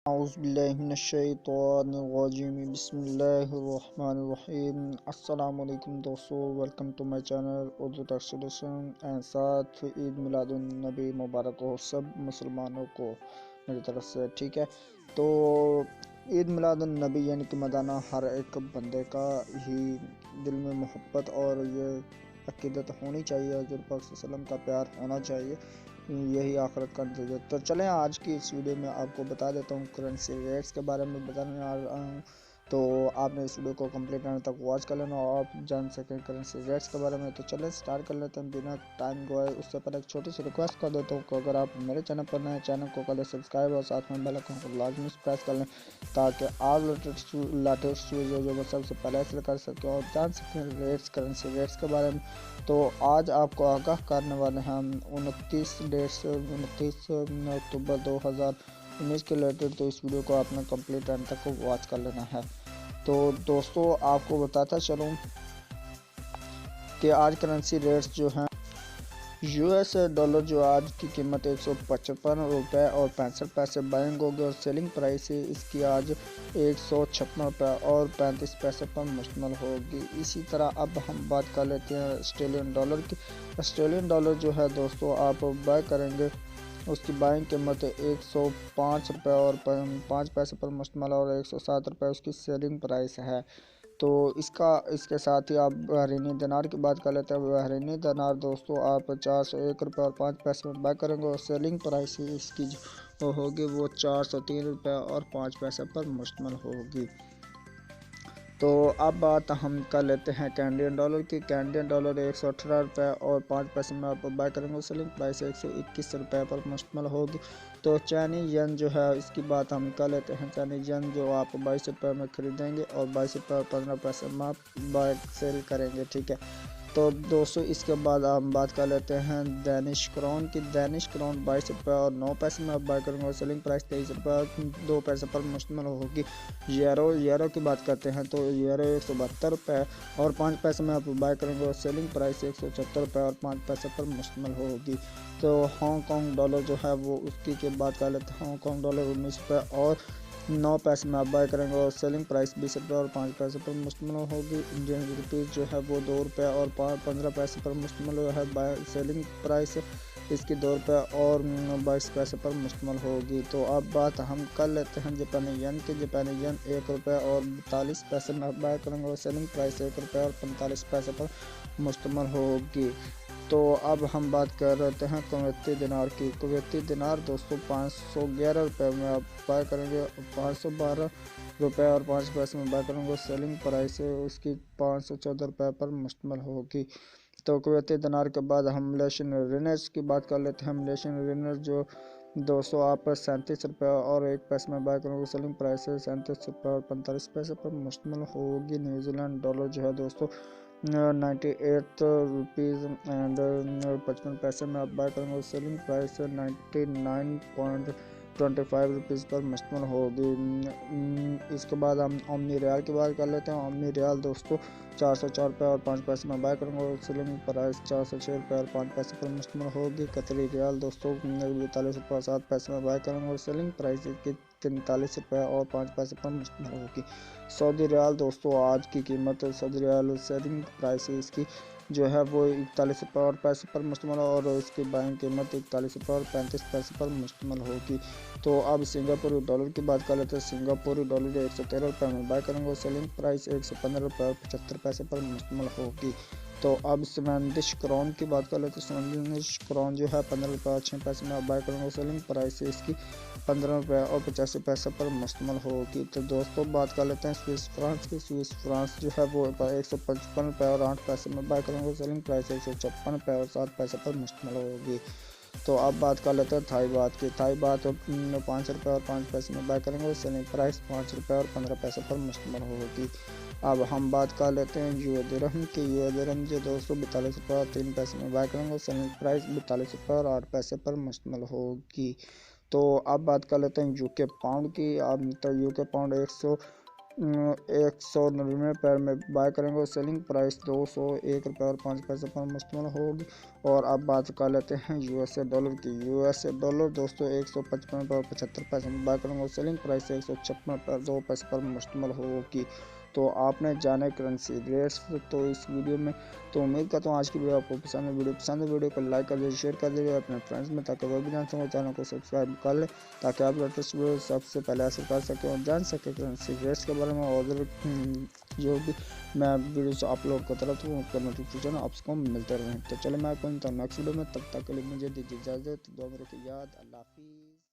औज़ुबिल्लाहिमिनश्शैतानिर्रजीम बिस्मिल्लाहिर्रहमानिर्रहीम। अस्सलाम वालेकुम दोस्तों, welcome to my channel Urdu translation and साथ ईद मिलादुन नबी मुबारक हो सब मुसलमानों को मेरी तरफ से। ठीक है, तो ईद मिलादुन नबी यानी कि मदाना हर एक बंदे का ही दिल में मोहब्बत और ये अक़ीदत होनी चाहिए, हज़रत पाक सल्लल्लाहु अलैहि वसल्लम का प्यार होना चाहिए, यही आखिरत का नतीजा। तो चलें आज की इस वीडियो में आपको बता देता हूँ करेंसी रेट्स के बारे में बताने आ रहा हूँ। तो आपने इस वीडियो को कंप्लीट करने तक वॉच कर लेना और आप जान सकें करेंसी रेट्स के बारे में। तो चलें स्टार्ट कर लेते हैं बिना टाइम गवाए। उससे पहले एक छोटी सी रिक्वेस्ट कर देता हूँ कि अगर आप मेरे चैनल पर नए चैनल को कर लें सब्सक्राइब और साथ में बेल आइकन को लाजमी प्रेस कर लें ताकि आप लेटेस्ट वीडियो जो सबसे पहले से कर सकें और जान सकें रेट्स करेंसी रेट्स के बारे में। तो आज आपको आगाह करने वाले हैं हम 29 अक्टूबर 2019 के रिलेटेड। तो इस वीडियो को आपने कंप्लीट एंड तक वॉच कर लेना है। तो दोस्तों आपको बताता चलूँ कि आज करेंसी रेट्स जो हैं, यूएस डॉलर जो आज की कीमत 155 रुपये और 65 पैसे बाइंग होगी और सेलिंग प्राइस है इसकी आज 156 रुपये और 35 पैसे पर मुश्तमिल होगी। इसी तरह अब हम बात कर लेते हैं ऑस्ट्रेलियन डॉलर की। ऑस्ट्रेलियन डॉलर जो है दोस्तों आप बाय करेंगे, उसकी बाइंग कीमत 105 रुपये और 5 पैसे पर मुश्तमिल और 107 रुपये उसकी सेलिंग प्राइस है। तो इसके साथ ही आप बहरीनी दिनार की बात कर लेते हैं। बहरीनी दिनार दोस्तों आप 401 रुपये और 5 पैसे में बाय करेंगे और सेलिंग प्राइस इसकी जो होगी वो 403 रुपये और 5 पैसे पर मुश्तमिल होगी। तो अब बात हम कर लेते हैं कैनेडियन डॉलर की। कैनेडियन डॉलर 118 रुपये और 5 पैसे में आप बाय करेंगे, सेलिंग प्राइस 121 रुपये पर मुश्तमिल होगी। तो चाइनीज यन जो है इसकी बात हम कर लेते हैं। चाइनीज यन जो आप 22 रुपये में खरीदेंगे और 22 रुपये और 15 पैसे में आप बाय सेल करेंगे। ठीक है, तो दोस्तों इसके बाद हम बात कर लेते हैं दैनिश क्राउन की। दैनिश क्राउन 22 रुपये और 9 पैसे में आप बाय करेंगे और सेलिंग प्राइस 23 रुपये और 2 पैसे पर मुश्तमिल होगी। यूरो की बात करते हैं तो यूरो 172 रुपये और 5 पैसे में आप बाय करेंगे और सेलिंग प्राइस 176 रुपये और 5 पैसे पर मुश्तमिल होगी। तो हांगकॉन्ग डॉलर जो है वो उसकी की बात कर लेते हैं। हांगकॉन्ग डॉलर 19 रुपये और 9 पैसे में आप बाय करेंगे और सेलिंग प्राइस 20 रुपये और 5 पैसे पर मुश्तमिल होगी। इंडियन रुपीज़ जो है वो 2 रुपये और 15 पैसे पर मुश्तमिल है। बाय सेलिंग प्राइस इसकी 2 रुपये और 22 पैसे पर मुश्तमिल होगी। तो अब बात हम कर लेते हैं जापानी यन की। जापानी यन 1 रुपये और 42 पैसे में आप बाय करेंगे और सेलिंग प्राइस 1 रुपये और 45 पैसे पर मुश्तमिल होगी। तो अब हम बात कर रहे हैं कुवैती दिनार की। कुवैती दिनार दोस्तों 511 रुपये में आप बाय करेंगे, 512 रुपये और 5 पैसे में बाय करेंगे, सेलिंग प्राइस है उसकी 514 रुपये पर मुश्तमिल होगी। तो कुवैती दिनार के बाद हम मलेशियन रिनर्स की बात कर लेते हैं। मलेशियन रिनर्स जो 200 आप 37 रुपये और 1 पैसे में बाय करेंगे, सेलिंग प्राइस है 37 रुपये और 45 पैसे पर मुश्तमिल होगी। न्यूजीलैंड डॉलर जो है दोस्तों 98 रुपीज़ एंड 55 पैसे में आप बाय करेंगे, सेलिंग प्राइस 99.25 रुपीज़ पर मुश्तमिल होगी। इसके बाद हम ओमनी रियाल की बात कर लेते हैं। ओमनी रियाल दोस्तों 404 रुपये और 5 पैसे में बाय करेंगे और सेलिंग प्राइस 406 रुपये और 5 पैसे पर मुश्तमिल होगी। कतरी रियाल दोस्तों 42 रुपये और 7 पैसे में बाय करेंगे और सेलिंग प्राइस की 43 रुपये और 5 पैसे पर मुश्तमिल होगी। सऊदी रियाल दोस्तों आज की कीमत सऊदी रियाल सेलिंग प्राइस इसकी जो है वो 41 रुपये और पैसे पर मुश्तमिल और इसकी बाइंग कीमत 41 रुपये और 35 पैसे पर मुश्तमिल होगी। तो अब सिंगापुरी डॉलर की बात कर लेते हैं। सिंगापुरी डॉलर 113 रुपये में बाय करेंगे और सेलिंग प्राइस 115 रुपये और 75 पैसे पर मुश्तमिल होगी। तो अब स्वीडिश क्राउन की बात कर लेते हैं। स्वीडिश क्राउन जो है 15 रुपये और 6 पैसे में आप बाय करेंगे, सेलिंग प्राइस इसकी 15 रुपये और 85 पैसे पर मुश्तमिल होगी। तो दोस्तों बात कर लेते हैं स्विस फ्रांस की। स्विस फ्रांस जो है वो 155 रुपये और 8 पैसे में बाय करेंगे, सेलिंग प्राइस 156 रुपये और 7 पैसे पर मुश्तमिल होगी। तो अब बात कर लेते हैं थाई बात की। थाई बात 5 रुपये और 5 पैसे में बाय करेंगे और सेलिंग प्राइस 5 रुपये और 15 पैसे पर मुश्तमिल होगी। अब हम बात कर लेते हैं यूए दिरहम की। यूए दिरहम जो 242 रुपये और 3 पैसे में बाय करेंगे और सेलिंग प्राइस 42 रुपये और 8 पैसे पर मुश्तमिल होगी। तो अब बात कर लेते हैं यूके पाउंड की। अब तो यूके पाउंड 199 में बाय करेंगे और सेलिंग प्राइस 201 रुपये और 5 पैसे पर मुश्तमिल होगी। और अब बात कर लेते हैं यूएसए डॉलर की। यूएसए डॉलर दोस्तों 155 और 75 पैसे में बाय करेंगे और सेलिंग प्राइस 156 पर 2 पैसे पर मुश्तमिल होगी। तो आपने जाने करेंसी रेट्स तो इस वीडियो में। तो उम्मीद करता हूँ आज की वीडियो आपको पसंद है। वीडियो को लाइक कर दीजिए, शेयर कर दीजिए अपने फ्रेंड्स में, ताकि वो भी जान सकें। चैनल को सब्सक्राइब कर ले ताकि आप लेटेस्ट वीडियो सबसे पहले हासिल कर सकें और जान सकें करेंसी रेट्स के बारे में। और जो भी मैं वीडियोस अपलोड करता रहता हूँ उसका नोटिफिकेशन आपको मिलते रहें। तो चलो मैं आपको नेक्स्ट वीडियो में, तब तक के लिए मुझे दीजिए इजाज़त। दुआ में रखिए याद। अल्लाह हाफिज़।